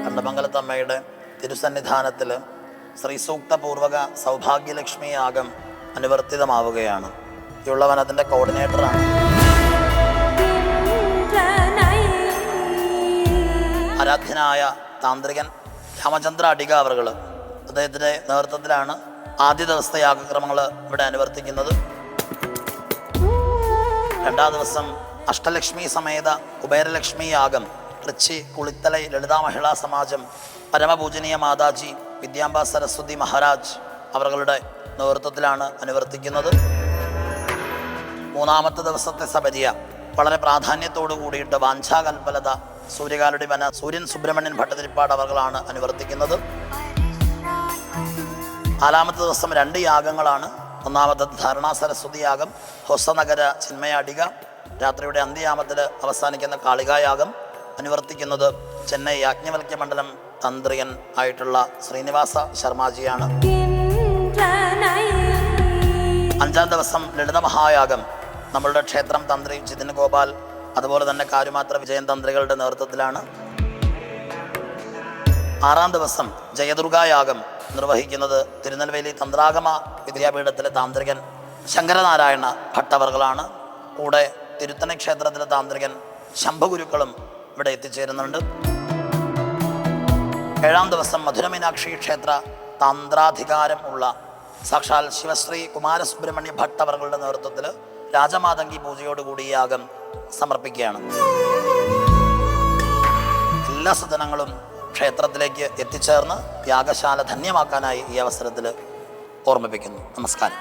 കണ്ണമംഗലത്തമ്മയുടെ തിരുസന്നിധാനത്തിൽ ശ്രീസൂക്തപൂർവക സൗഭാഗ്യലക്ഷ്മി യാഗം അനുവർത്തിതമാവുകയാണ്. യുള്ളവൻ അതിൻ്റെ കോർഡിനേറ്ററാണ്. ആരാധ്യനായ താന്ത്രികൻ രാമചന്ദ്ര അടിക അവറുകൾ, അദ്ദേഹത്തിൻ്റെ നേതൃത്വത്തിലാണ് ആദ്യ ദിവസത്തെ യാഗക്രമങ്ങൾ ഇവിടെ അനുവർത്തിക്കുന്നത്. രണ്ടാം ദിവസം അഷ്ടലക്ഷ്മി സമേത കുബേരലക്ഷ്മി യാഗം ട്രിച്ചി കുളിത്തലൈ ലളിതാ മഹിളാ സമാജം പരമപൂജനീയ മാതാജി വിദ്യാംബ സരസ്വതി മഹാരാജ് അവരുടെ നേതൃത്വത്തിലാണ് അനുവർത്തിക്കുന്നത്. മൂന്നാമത്തെ ദിവസത്തെ സബരിയ വളരെ പ്രാധാന്യത്തോടു കൂടിയിട്ട് വാഞ്ചാകൽപലത സൂര്യകാലുടി വന സൂര്യൻ സുബ്രഹ്മണ്യൻ ഭട്ടതിരിപ്പാട് അവർകളാണ് അനുവർത്തിക്കുന്നത്. നാലാമത്തെ ദിവസം 2 യാഗങ്ങളാണ്. ഒന്നാമത്തത് ധാരണാ സരസ്വതി യാഗം ഹൊസനഗര ചിന്മയാടിക, രാത്രിയുടെ അന്ത്യയാമത്തിൽ അവസാനിക്കുന്ന കാളികായാഗം അനുവർത്തിക്കുന്നത് ചെന്നൈ യാജ്ഞവൽക്യ മണ്ഡലം തന്ത്രിയൻ ആയിട്ടുള്ള ശ്രീനിവാസ ശർമാജിയാണ്. 5-ാം ദിവസം ലളിത മഹായാഗം നമ്മളുടെ ക്ഷേത്രം തന്ത്രി ജിതിൻ ഗോപാൽ, അതുപോലെ തന്നെ കാരുമാത്ര വിജയൻ തന്ത്രികളുടെ നേതൃത്വത്തിലാണ്. 6-ാം ദിവസം ജയദുർഗായാഗം നിർവഹിക്കുന്നത് തിരുനെൽവേലി തന്ത്രാഗമ വിദ്യാപീഠത്തിലെ താന്ത്രികൻ ശങ്കരനാരായണ ഭട്ടവർകളാണ്. കൂടെ തിരുത്തണ ക്ഷേത്രത്തിലെ താന്ത്രികൻ ശംഭഗുരുക്കളും ഇവിടെ എത്തിച്ചേരുന്നുണ്ട്. 7-ാം ദിവസം മധുരമീനാക്ഷി ക്ഷേത്ര തന്ത്രാധികാരം ഉള്ള സാക്ഷാൽ ശിവശ്രീ കുമാരസുബ്രഹ്മണ്യ ഭട്ടവർകളുടെ നേതൃത്വത്തിൽ രാജമാതങ്കി പൂജയോടുകൂടി യാഗം സമർപ്പിക്കുകയാണ്. എല്ലാ സജ്ജനങ്ങളും ക്ഷേത്രത്തിലേക്ക് എത്തിച്ചേർന്ന് യാഗശാല ധന്യമാക്കാനായി ഈ അവസരത്തിൽ ഓർമ്മിപ്പിക്കുന്നു. നമസ്കാരം.